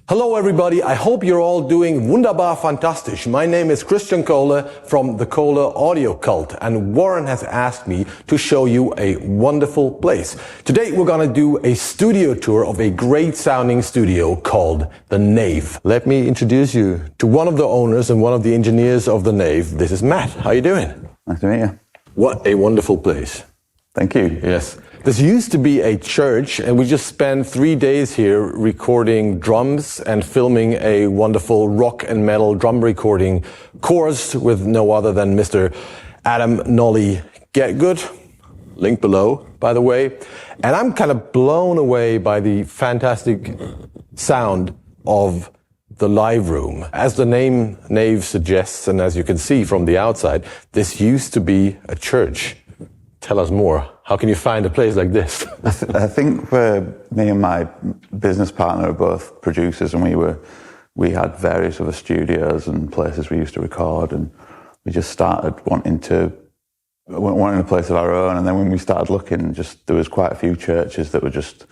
Hello everybody, I hope you're all doing wunderbar fantastisch. My name is Kristian Kohle from the Kohle Audio Cult, and Warren has asked me to show you a wonderful place. Today we're gonna do a studio tour of a great sounding studio called the Nave. Let me introduce you to one of the owners and one of the engineers of the Nave. This is Matt. How you doing? Nice to meet you. What a wonderful place. Thank you. Yes. This used to be a church, and we just spent 3 days here recording drums and filming a wonderful rock and metal drum recording course with no other than Mr. Adam Nolly Getgood. Link below, by the way. And I'm kind of blown away by the fantastic sound of the live room. As the name Nave suggests, and as you can see from the outside, this used to be a church. Tell us more. How can you find a place like this? I think me and my business partner are both producers, and we had various other studios and places we used to record, and we just started wanting a place of our own. And then when we started looking, there was quite a few churches that were just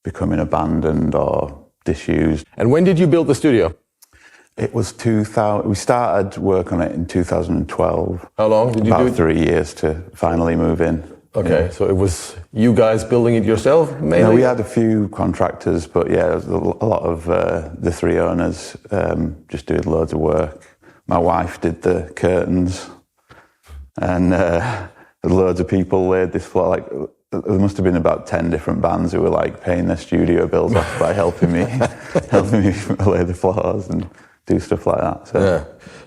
becoming abandoned or disused. And when did you build the studio? It was 2000. We started work on it in 2012. How long did you do it? About 3 years to finally move in. Okay, yeah. So it was you guys building it yourself, mainly? No, we had a few contractors, but yeah, a lot of the three owners just did loads of work. My wife did the curtains, and loads of people laid this floor. Like, there must have been about 10 different bands who were like paying their studio bills off by helping me lay the floors and do stuff like that. So. Yeah.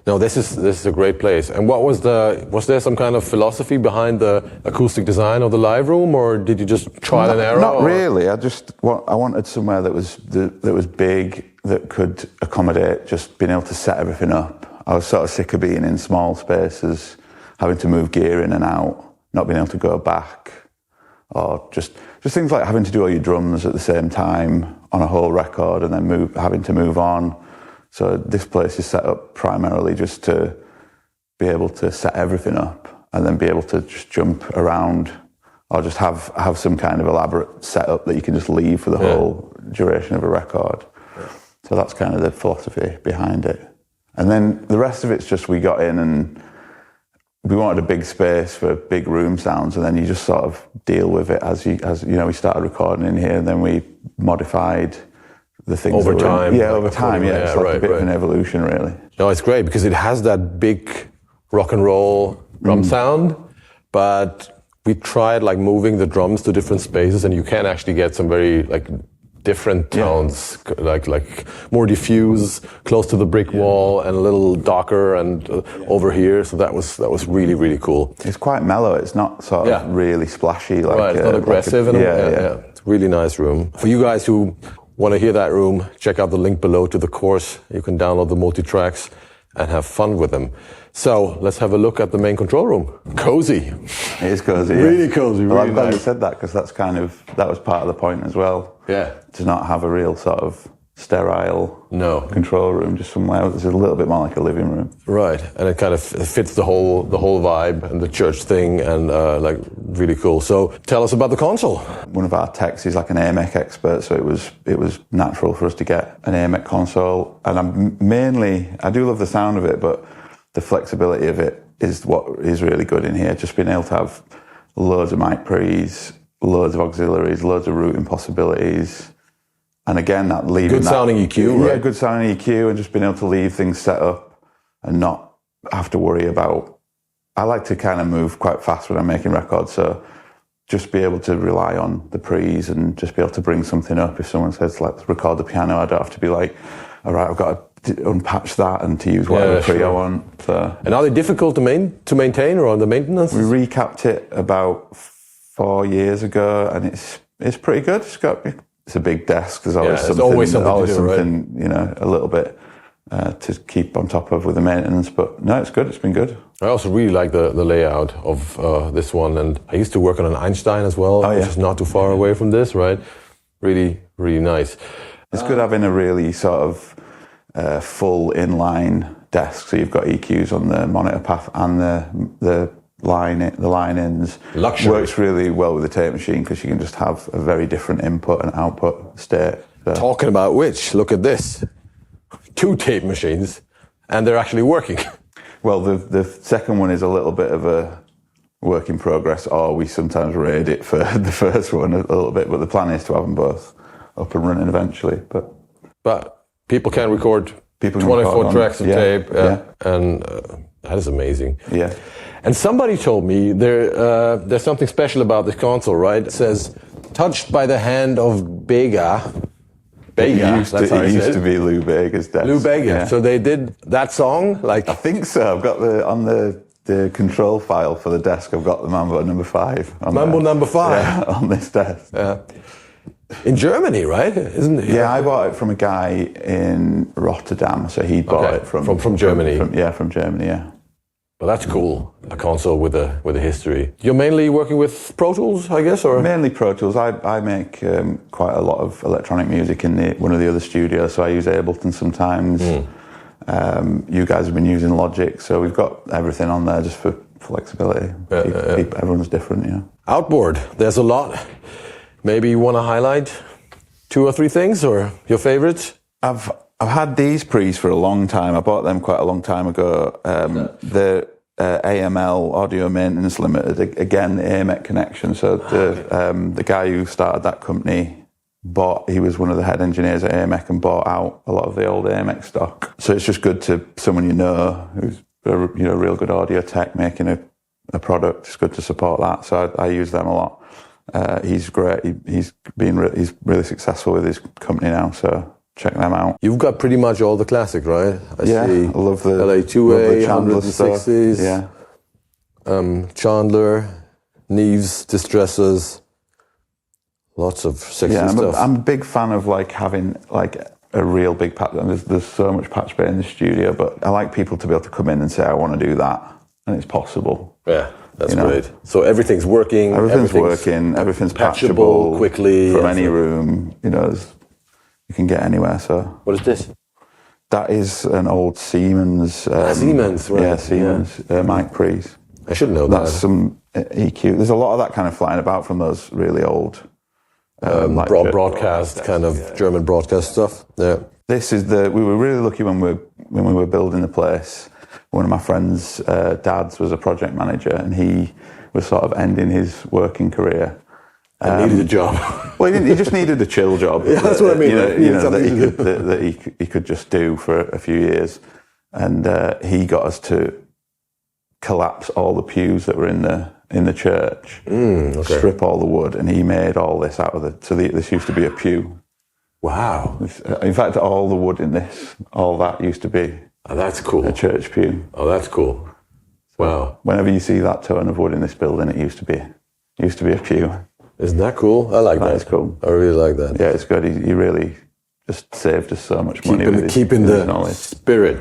No, this is a great place. And was there some kind of philosophy behind the acoustic design of the live room, or did you just trial and error? Not really. I wanted somewhere that was big, that could accommodate just being able to set everything up. I was sort of sick of being in small spaces, having to move gear in and out, not being able to go back, or just things like having to do all your drums at the same time on a whole record and then having to move on. So this place is set up primarily just to be able to set everything up and then be able to just jump around, or just have some kind of elaborate setup that you can just leave for the whole duration of a record. Yeah. So that's kind of the philosophy behind it. And then the rest of it's just, we got in and we wanted a big space for big room sounds, and then you just sort of deal with it as you know, we started recording in here, and then we modified the things over time. Over time. Yeah, it's like a bit of an evolution, really. No, it's great because it has that big rock and roll drum sound, but we tried like moving the drums to different spaces, and you can actually get some very like different tones, like more diffuse, close to the brick wall, and a little darker and over here. So that was really, really cool. It's quite mellow. It's not sort of really splashy. Like, it's not aggressive. It's a really nice room. For you guys who want to hear that room, check out the link below to the course. You can download the multi-tracks and have fun with them. So let's have a look at the main control room. Cozy. It is cozy. Really cozy. Well, really I'm glad nice. you said that, because that was part of the point as well. Yeah. To not have a real sort of sterile control room, just somewhere that's a little bit more like a living room. Right, and it kind of fits the whole vibe and the church thing, and like really cool. So tell us about the console. One of our techs is like an AMEC expert, so it was natural for us to get an AMEC console. And I do love the sound of it, but the flexibility of it is what is really good in here. Just being able to have loads of mic pre's, loads of auxiliaries, loads of routing possibilities. And again, that leaving good sounding EQ, right? Yeah, good sounding EQ, and just being able to leave things set up and not have to worry about. I like to kind of move quite fast when I'm making records, so just be able to rely on the pre's and just be able to bring something up. If someone says, let's record the piano, I don't have to be like, all right, I've got to unpatch that and to use whatever pre I want. So. And are they difficult to maintain, or on the maintenance? We recapped it about 4 years ago, and it's pretty good. It's a big desk. There's always something, you know, a little bit to keep on top of with the maintenance. But no, it's good. It's been good. I also really like the layout of this one. And I used to work on an Einstein as well, which is not too far away from this, right? Really, really nice. It's good having a really sort of full inline desk. So you've got EQs on the monitor path and the line-ins. Luxury. Works really well with the tape machine, because you can just have a very different input and output state. So. Talking about which, look at this. 2 tape machines, and they're actually working. Well, the second one is a little bit of a work in progress, or we sometimes raid it for the first one a little bit, but the plan is to have them both up and running eventually. But people can record 24 tracks of tape, and that is amazing. Yeah. And somebody told me there's something special about this console, right? It says, touched by the hand of Bega. Bega, it used to be Lou Bega's desk. Lou Bega. Yeah. So they did that song? Like, I think so. I've got on the control file for the desk, I've got the Mambo number 5. Mambo number 5? Yeah, on this desk. Yeah. In Germany, right? Isn't it? Yeah, I bought it from a guy in Rotterdam, so he bought it from Germany. From Germany, yeah. Well, that's cool. A console with a history. You're mainly working with Pro Tools, I guess, or mainly Pro Tools. I make quite a lot of electronic music in one of the other studios, so I use Ableton sometimes. You guys have been using Logic, so we've got everything on there just for flexibility. Everyone's different, yeah. Outboard, there's a lot. Maybe you want to highlight 2 or 3 things, or your favorites? I've had these pre's for a long time. I bought them quite a long time ago. The AML, Audio Maintenance Limited, again, the AMEC connection. So the guy who started that company he was one of the head engineers at AMEC and bought out a lot of the old AMEC stock. So it's just good to someone who's a real good audio tech making a product. It's good to support that. So I use them a lot. He's great. He's really successful with his company now. So check them out. You've got pretty much all the classic, right? I see I love the LA2A, Chandler 160s, yeah. Chandler, Neves, Distressors, lots of sexy stuff. I'm a big fan of having a real big patch. There's so much patch bay in the studio, but I like people to be able to come in and say, I want to do that, and it's possible. Yeah. That's great. So everything's working. Everything's working. Everything's patchable quickly from any room. You can get anywhere. So what is this? That is an old Siemens. Siemens, right? Yeah, Siemens mic pre's. I should know that. That's some EQ. There's a lot of that kind of flying about from those really old broadcast kind of German broadcast stuff. Yeah. This is we were really lucky when we were building the place. One of my friend's dads was a project manager, and he was sort of ending his working career. Needed a job. Well, he just needed a chill job. Yeah, that's what I mean. That he could just do for a few years, and he got us to collapse all the pews that were in the church, strip all the wood, and he made all this out of it. So this used to be a pew. Wow. In fact, all the wood in this, all that used to be. Oh, that's cool. A church pew. Oh, that's cool. Wow. Whenever you see that tone of wood in this building, it used to be a pew. Isn't that cool? I like that. That's cool. I really like that. Yeah, it's good. He really just saved us so much money with keeping his the knowledge. Spirit.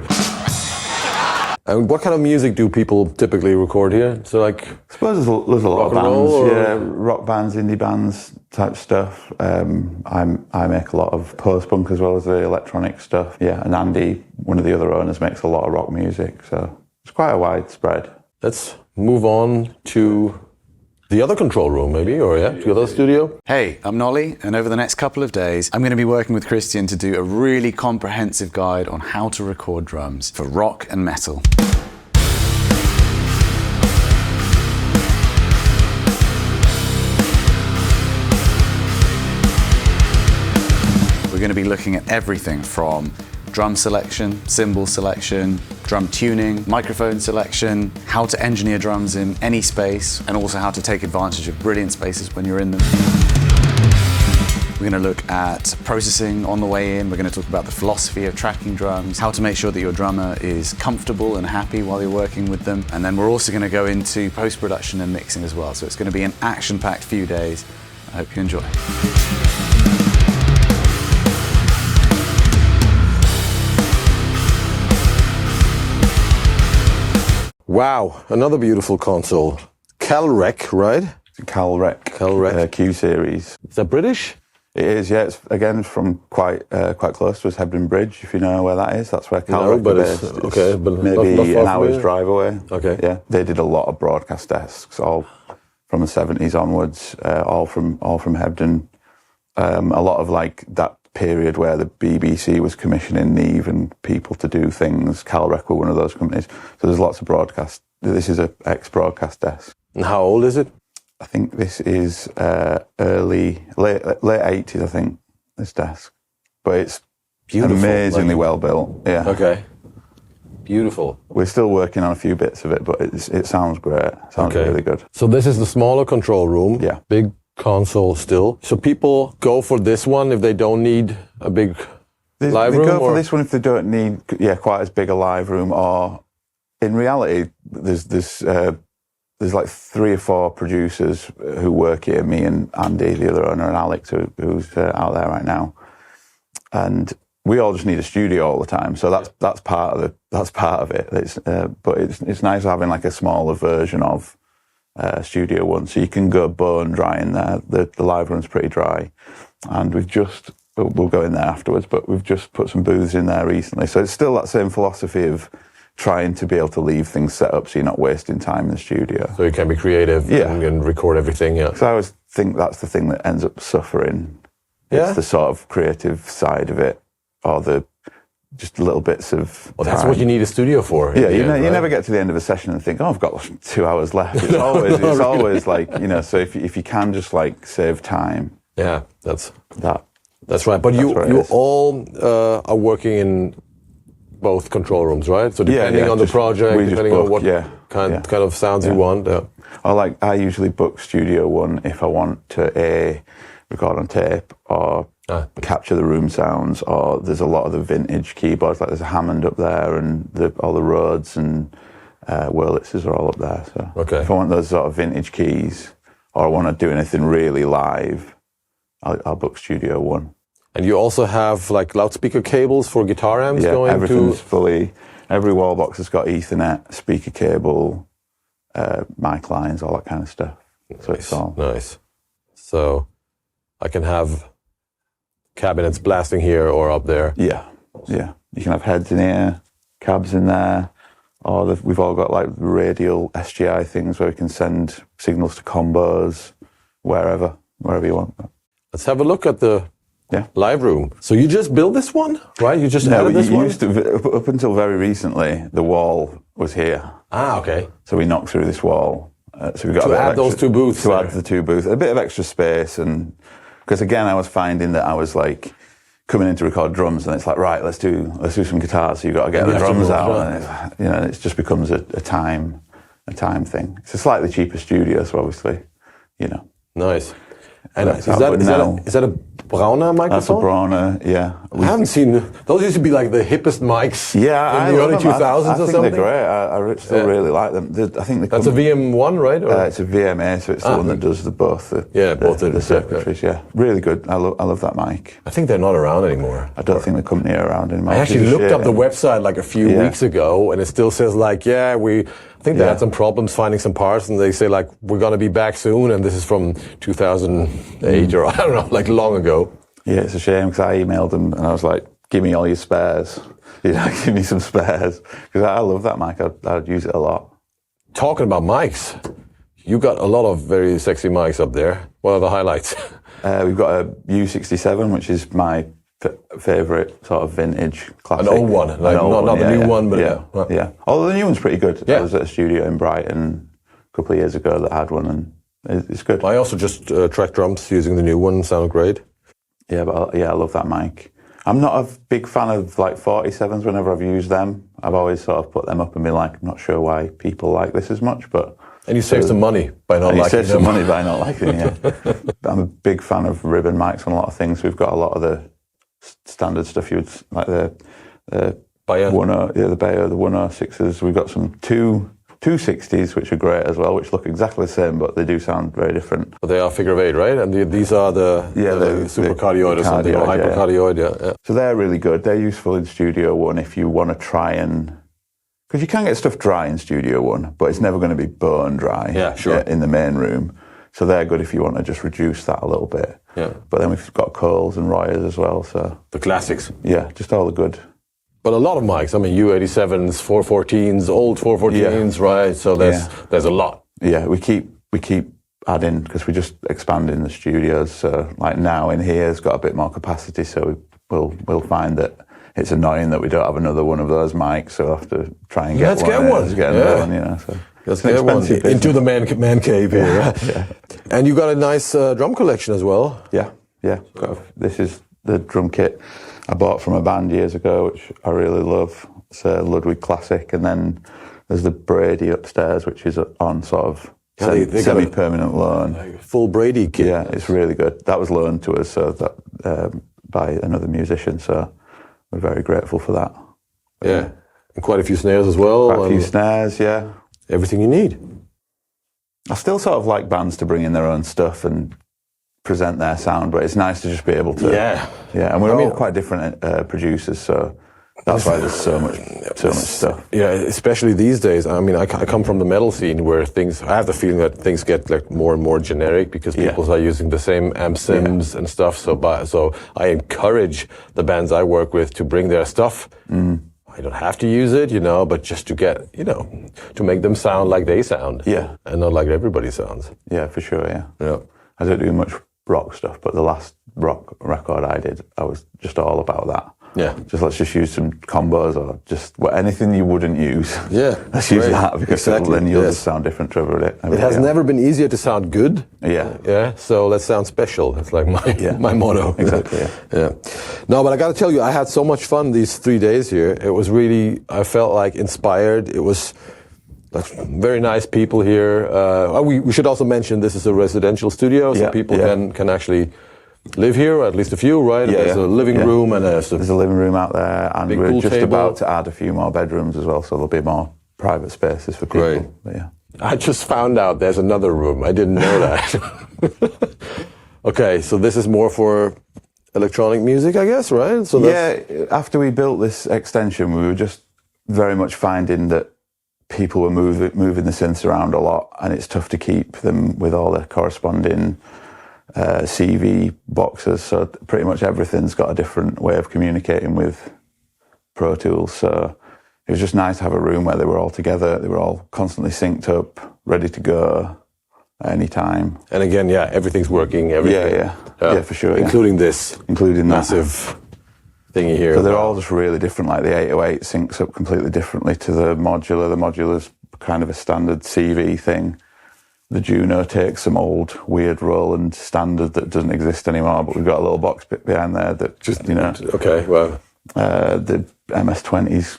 And what kind of music do people typically record here? So I suppose there's a lot of bands, rock bands, indie bands type stuff. I make a lot of post-punk as well as the electronic stuff. Yeah, and Andy, one of the other owners, makes a lot of rock music. So it's quite a wide spread. Let's move on to the other control room, maybe, or to the other studio. Hey, I'm Nolly, and over the next couple of days, I'm going to be working with Kristian to do a really comprehensive guide on how to record drums for rock and metal. We're going to be looking at everything from drum selection, cymbal selection, drum tuning, microphone selection, how to engineer drums in any space, and also how to take advantage of brilliant spaces when you're in them. We're going to look at processing on the way in. We're going to talk about the philosophy of tracking drums, how to make sure that your drummer is comfortable and happy while you're working with them. And then we're also going to go into post-production and mixing as well. So it's going to be an action-packed few days. I hope you enjoy. Wow, another beautiful console. Calrec, right? Calrec Q series. Is that British? It is, yeah. It's again from quite close to us, Hebden Bridge, if you know where that is. That's where Calrec is based. Okay, but maybe not an hour's drive away. Okay. Yeah, they did a lot of broadcast desks, all from the 70s onwards, all from Hebden. A lot of that period where the BBC was commissioning Nave and people to do things. Calrec were one of those companies. So there's lots of broadcast. This is an ex-broadcast desk. And how old is it? I think this is late 80s, I think, this desk. But it's Beautiful, amazingly well built. Yeah. Okay. Beautiful. We're still working on a few bits of it, but it sounds great. It sounds really good. So this is the smaller control room. Yeah. Big console still. So people go for this one if they don't need a big live room? They go for this one if they don't need quite as big a live room, or in reality, there's like 3 or 4 producers who work here, me and Andy, the other owner, and Alex, who's out there right now. And we all just need a studio all the time, so that's part of it. But it's nice having like a smaller version of Studio One, so you can go bone dry in there. The live room's pretty dry, and we'll go in there afterwards. But we've just put some booths in there recently, so it's still that same philosophy of trying to be able to leave things set up so you're not wasting time in the studio. So you can be creative and record everything. Yeah. So I always think that's the thing that ends up suffering. It's the sort of creative side of it, or just little bits of Well, that's what you need a studio for. Yeah, you never get to the end of a session and think, oh, I've got 2 hours left. It's always like, so if you can just like save time. Yeah, that's right. But you all are working in both control rooms, right? So depending on the project, depending on what kind of sounds you want. I usually book Studio One if I want to record on tape or capture the room sounds, or there's a lot of the vintage keyboards, like there's a Hammond up there, and all the Rhodes and Wurlitzers are all up there. So if I want those sort of vintage keys, or I want to do anything really live, I'll book Studio One. And you also have like loudspeaker cables for guitar amps going to... everything's every wall box has got Ethernet, speaker cable, mic lines, all that kind of stuff. Nice, so it's all... Nice. So I can have cabinets blasting here or up there. Yeah. You can have heads in here, cabs in there, or we've all got like radial SGI things where we can send signals to combos, wherever you want. Let's have a look at the live room. So you just built this one, right? You just added this one? Up until very recently, the wall was here. Okay. So we knocked through this wall. So we got to add those 2 booths. To add the 2 booths, a bit of extra space, and because again, I was finding that I was like coming in to record drums, and it's like, right, let's do some guitars. So you got to get the drums out, and it just becomes a time thing. It's a slightly cheaper studio, so obviously, Nice. And is that a Brauner microphone? That's a Brauner, yeah. I haven't seen those. Used to be like the hippest mics. Yeah, in the early 2000s or something. I think they're great. I still really like them. I think that's a VM1, right? It's a VMA, so it's the one that does both the circuitries. Yeah, really good. I love that mic. I think they're not around anymore. I don't think the company are around anymore. I actually looked up the website like a few weeks ago, and it still says like, I think they had some problems finding some parts, and they say like, we're going to be back soon, and this is from 2008 or I don't know, like long ago. Yeah, it's a shame because I emailed them and I was like, give me all your spares. Give me some spares. Because I love that mic. I'd use it a lot. Talking about mics, you got a lot of very sexy mics up there. What are the highlights? We've got a U67, which is my favourite sort of vintage classic. An old one, like not the new one, but yeah. Although the new one's pretty good. I was at a studio in Brighton a couple of years ago that had one, and it's good. I also just tracked drums using the new one. Sounded great. Yeah, but I love that mic. I'm not a big fan of like 47s. Whenever I've used them, I've always sort of put them up and been like, I'm not sure why people like this as much, but. And you save some money by not liking them. You save some money by not liking them. Yeah. I'm a big fan of ribbon mics on a lot of things. We've got a lot of the standard stuff you would like the Bayer. The Bayer, the 106s. We've got some 260s, which are great as well, which look exactly the same, but they do sound very different. But they are figure of 8, right? And these are the supercardioid or something, or hypercardioid, yeah. So they're really good. They're useful in Studio One if you want to try and... Because you can get stuff dry in Studio One, but it's never going to be bone dry in the main room. So they're good if you want to just reduce that a little bit. Yeah. But then we've got Kohles and Royers as well. So the classics. Yeah, just all the good. But a lot of mics. I mean, U87s, 414s, old 414s, right? So there's a lot. Yeah, we keep adding, because we're just expanding the studios. So like now in here has got a bit more capacity, so we'll find that it's annoying that we don't have another one of those mics, so we'll have to try and get Let's one. get one. Let's get another one, you know. So let's get one into the man cave here. Yeah. And you got a nice drum collection as well. Yeah. This is the drum kit I bought from a band years ago, which I really love. It's a Ludwig Classic, and then there's the Brady upstairs, which is on sort of they semi-permanent loan. Full Brady kit. Yeah, it's really good. That was loaned to us so that by another musician, so we're very grateful for that. Yeah, and quite a few snares as well. Quite a few snares, yeah. Everything you need. I still sort of like bands to bring in their own stuff and present their sound, but it's nice to just be able to. Yeah, and we're all quite different producers, so that's why there's so much stuff. Yeah, especially these days. I mean, I come from the metal scene where I have the feeling that things get like more and more generic because people are using the same amp sims and stuff. So I encourage the bands I work with to bring their stuff. I don't have to use it, but just to get, to make them sound like they sound. Yeah. And not like everybody sounds. Yeah, for sure, yeah. Yeah. I don't do much rock stuff, but the last rock record I did, I was just all about that. Yeah. Let's just use some combos or just anything you wouldn't use. Yeah. Let's use that because then you'll just sound different to everybody. It has never been easier to sound good. Yeah. Yeah. So let's sound special. That's like my motto. Exactly. Yeah. No, but I got to tell you, I had so much fun these 3 days here. It was really, I felt like inspired. It was very nice people here. We should also mention this is a residential studio, so people can actually live here, or at least a few, right? Yeah, there's a living room and there's a living room out there, and we're just about to add a few more bedrooms as well, so there'll be more private spaces for people. Great. But yeah. I just found out there's another room. I didn't know that. Okay, so this is more for electronic music, I guess, right? So after we built this extension, we were just very much finding that people were moving the synths around a lot, and it's tough to keep them with all the corresponding CV boxes, so pretty much everything's got a different way of communicating with Pro Tools. So it was just nice to have a room where they were all together, they were all constantly synced up, ready to go at any time. And again, everything's working. Yeah, for sure. Including this. Including massive thingy here. So they're all just really different, like the 808 syncs up completely differently to the modular. The modular's kind of a standard CV thing. The Juno takes some old weird Roland standard that doesn't exist anymore, but we've got a little box bit behind there that just, Okay, well. The MS-20's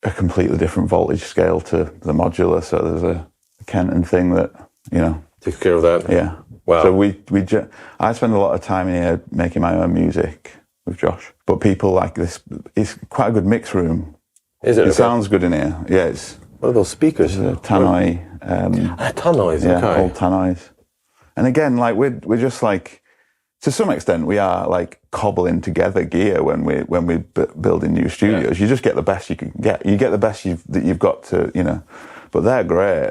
a completely different voltage scale to the modular, so there's a Kenton thing that, takes care of that. Yeah. Wow. So I spend a lot of time in here making my own music with Josh, but people like this. It's quite a good mix room. Is it? It sounds good in here. Yeah, it's. What are those speakers? Tannoy. Tannoys, yeah, okay. old Tannoys. And again, like we're just like, to some extent, we are like cobbling together gear when we're building new studios. You just get the best you can get. You get the best that you've got to, But they're great.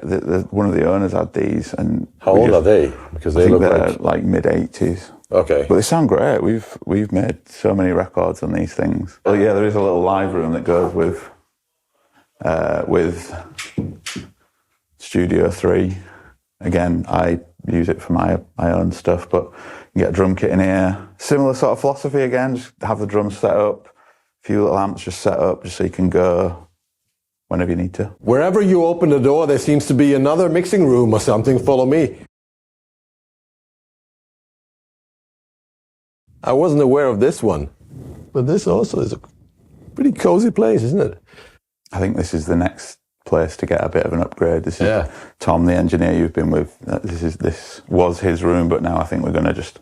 One of the owners had these, and how old are they? Because they look like mid-80s. Okay, but they sound great. We've made so many records on these things. Well, yeah, there is a little live room that goes with Studio 3. Again, I use it for my own stuff, but you can get a drum kit in here. Similar sort of philosophy again, just have the drums set up, a few little amps just set up, just so you can go whenever you need to. Wherever you open the door, there seems to be another mixing room or something. Follow me. I wasn't aware of this one, but this also is a pretty cozy place, isn't it? I think this is the next place to get a bit of an upgrade. This is Tom, the engineer you've been with. This was his room, but now I think we're going to just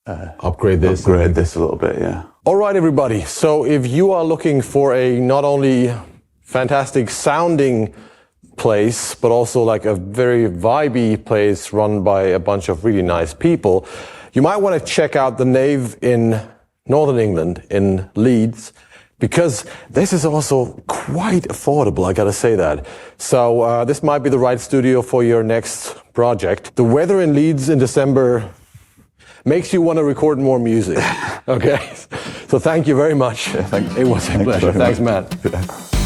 upgrade this a little bit. Yeah. All right, everybody. So if you are looking for a not only fantastic sounding place, but also like a very vibey place run by a bunch of really nice people, you might want to check out the Nave in Northern England, in Leeds, because this is also quite affordable, I gotta say that. So this might be the right studio for your next project. The weather in Leeds in December makes you want to record more music. Okay? So thank you very much. Yeah, it was a pleasure. Thanks, Matt.